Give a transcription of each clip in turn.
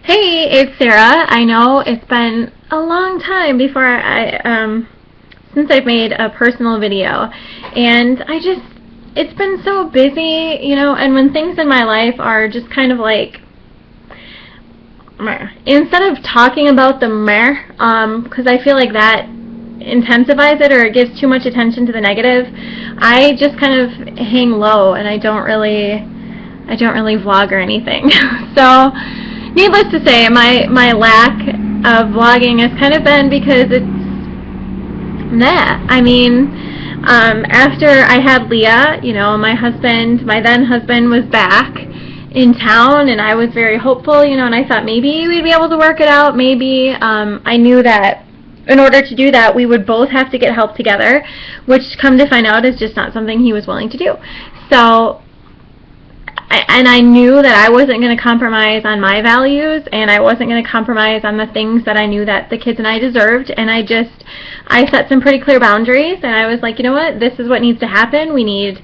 Hey, it's Sarah. I know it's been a long time since I've made a personal video, and it's been so busy, and when things in my life are just kind of like, meh. Instead of talking about the meh, because I feel like that intensifies it or it gives too much attention to the negative, I just kind of hang low and I don't really vlog or anything. So, needless to say, my lack of vlogging has kind of been because it's I mean, after I had Leah, my then husband was back in town, and I was very hopeful, and I thought maybe we'd be able to work it out. Maybe I knew that in order to do that, we would both have to get help together, which, come to find out, is just not something he was willing to do. So, and I knew that I wasn't going to compromise on my values, and I wasn't going to compromise on the things that I knew that the kids and I deserved, and I set some pretty clear boundaries, and I was like, you know what, this is what needs to happen. We need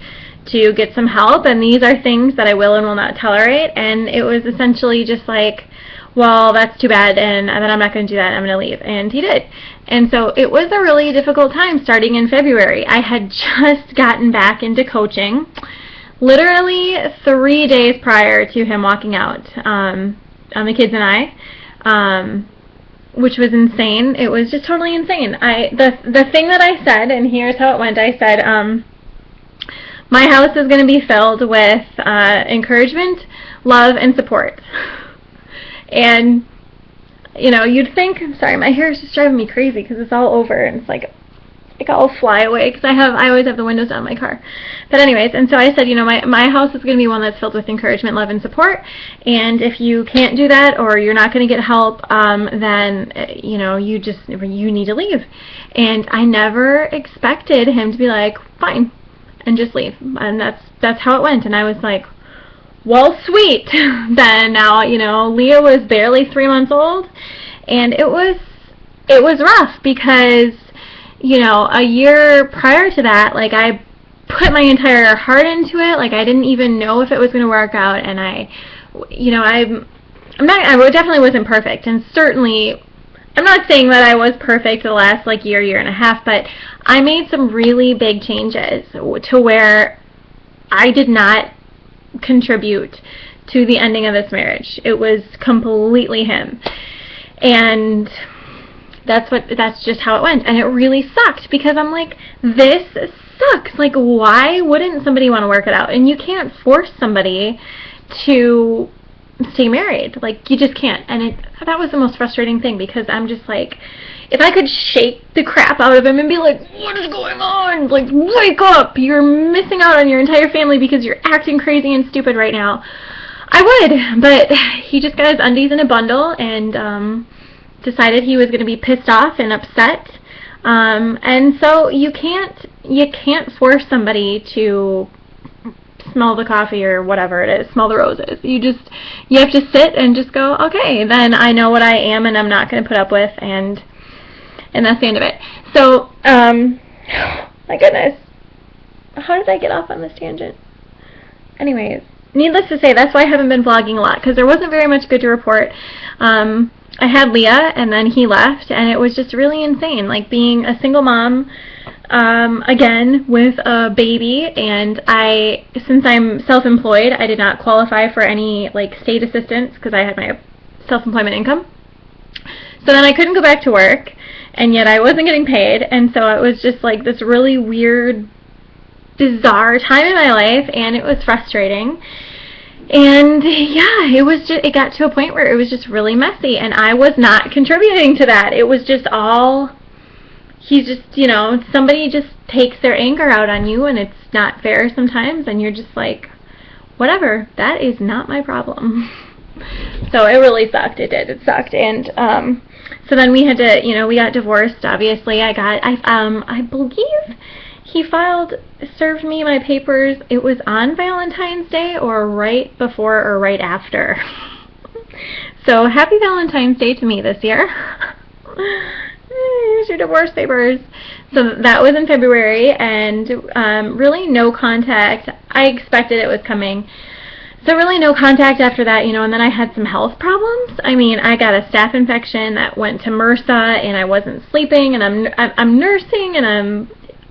to get some help, and these are things that I will and will not tolerate. And it was essentially just like, well, that's too bad, and then I'm not going to do that, I'm going to leave. And he did. And so it was a really difficult time starting in February. I had just gotten back into coaching literally 3 days prior to him walking out on the kids and I, which was insane. It was just totally insane. The thing that I said, and here's how it went, I said, my house is going to be filled with encouragement, love, and support. And, you'd think, I'm sorry, my hair is just driving me crazy because it's all over, and it's like I'll fly away because I always have the windows down in my car. But anyways, and so I said, my house is going to be one that's filled with encouragement, love, and support. And if you can't do that, or you're not going to get help, then you need to leave. And I never expected him to be like, fine, and just leave. And that's how it went. And I was like, well, sweet. Then now, Leah was barely 3 months old, and it was rough because, a year prior to that, like, I put my entire heart into it. Like, I didn't even know if it was going to work out, and I definitely wasn't perfect, and certainly, I'm not saying that I was perfect the last, year and a half, but I made some really big changes to where I did not contribute to the ending of this marriage. It was completely him. And that's just how it went. And it really sucked because I'm like, this sucks. Like, why wouldn't somebody want to work it out? And you can't force somebody to stay married. Like, you just can't. And that was the most frustrating thing because I'm just like, if I could shake the crap out of him and be like, what is going on? Like, wake up. You're missing out on your entire family because you're acting crazy and stupid right now. I would. But he just got his undies in a bundle and decided he was going to be pissed off and upset. And so you can't force somebody to smell the coffee or whatever it is, smell the roses. You have to sit and just go, okay, then I know what I am and I'm not going to put up with, and that's the end of it. So, my goodness, how did I get off on this tangent? Anyways, needless to say, that's why I haven't been vlogging a lot, because there wasn't very much good to report. I had Leah, and then he left, and it was just really insane, like being a single mom, again, with a baby. And since I'm self-employed, I did not qualify for any, state assistance, because I had my self-employment income. So then I couldn't go back to work, and yet I wasn't getting paid, and so it was just, this really weird, bizarre time in my life, and it was frustrating. And yeah, it got to a point where it was just really messy, and I was not contributing to that. It was just all, somebody just takes their anger out on you, and it's not fair sometimes, and you're just like, whatever, that is not my problem. So it really sucked. It did. It sucked. And so then we had to, we got divorced, obviously. I believe he served me my papers. It was on Valentine's Day or right before or right after. So happy Valentine's Day to me this year. Here's your divorce papers. So that was in February, and really no contact. I expected it was coming. So really no contact after that, and then I had some health problems. I mean, I got a staph infection that went to MRSA, and I wasn't sleeping, and I'm nursing, and I'm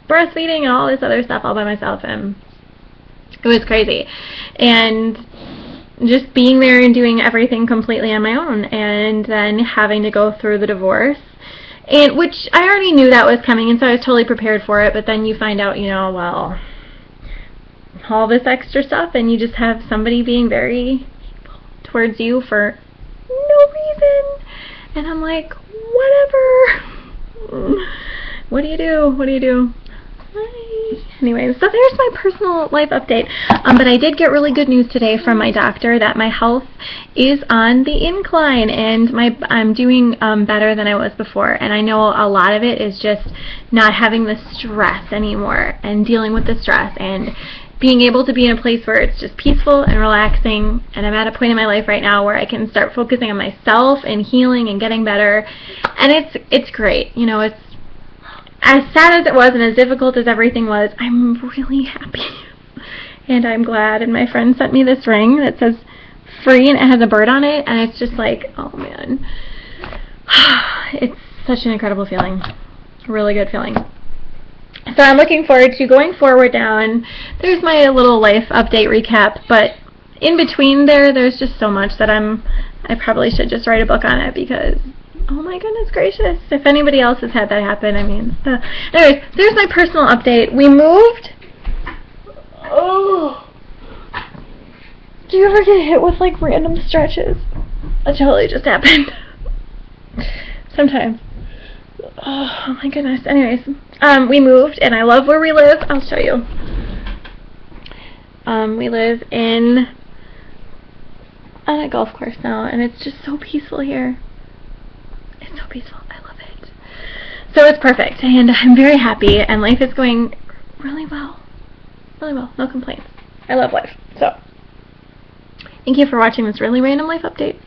breastfeeding, and all this other stuff all by myself, and it was crazy. And just being there and doing everything completely on my own, and then having to go through the divorce, and which I already knew that was coming, and so I was totally prepared for it, but then you find out, well, all this extra stuff, and you just have somebody being very hateful towards you for no reason, and I'm like, whatever. What do you do? Anyways, so there's my personal life update. But I did get really good news today from my doctor that my health is on the incline, and I'm doing better than I was before. And I know a lot of it is just not having the stress anymore and dealing with the stress and being able to be in a place where it's just peaceful and relaxing. And I'm at a point in my life right now where I can start focusing on myself and healing and getting better. And it's great. It's as sad as it was and as difficult as everything was, I'm really happy. And I'm glad. And my friend sent me this ring that says free, and it has a bird on it. And it's just like, oh man. It's such an incredible feeling. Really good feeling. So I'm looking forward to going forward now. And there's my little life update recap. But in between there's just so much that I probably should just write a book on it, because oh my goodness gracious, if anybody else has had that happen, I mean, anyways, there's my personal update. We moved. Oh, do you ever get hit with like random stretches? That totally just happened. Sometimes. Oh my goodness. Anyways, we moved, and I love where we live. I'll show you. We live on a golf course now, and it's just so peaceful here. It's so peaceful. I love it. So it's perfect, and I'm very happy, and life is going really well. Really well. No complaints. I love life. So thank you for watching this really random life update.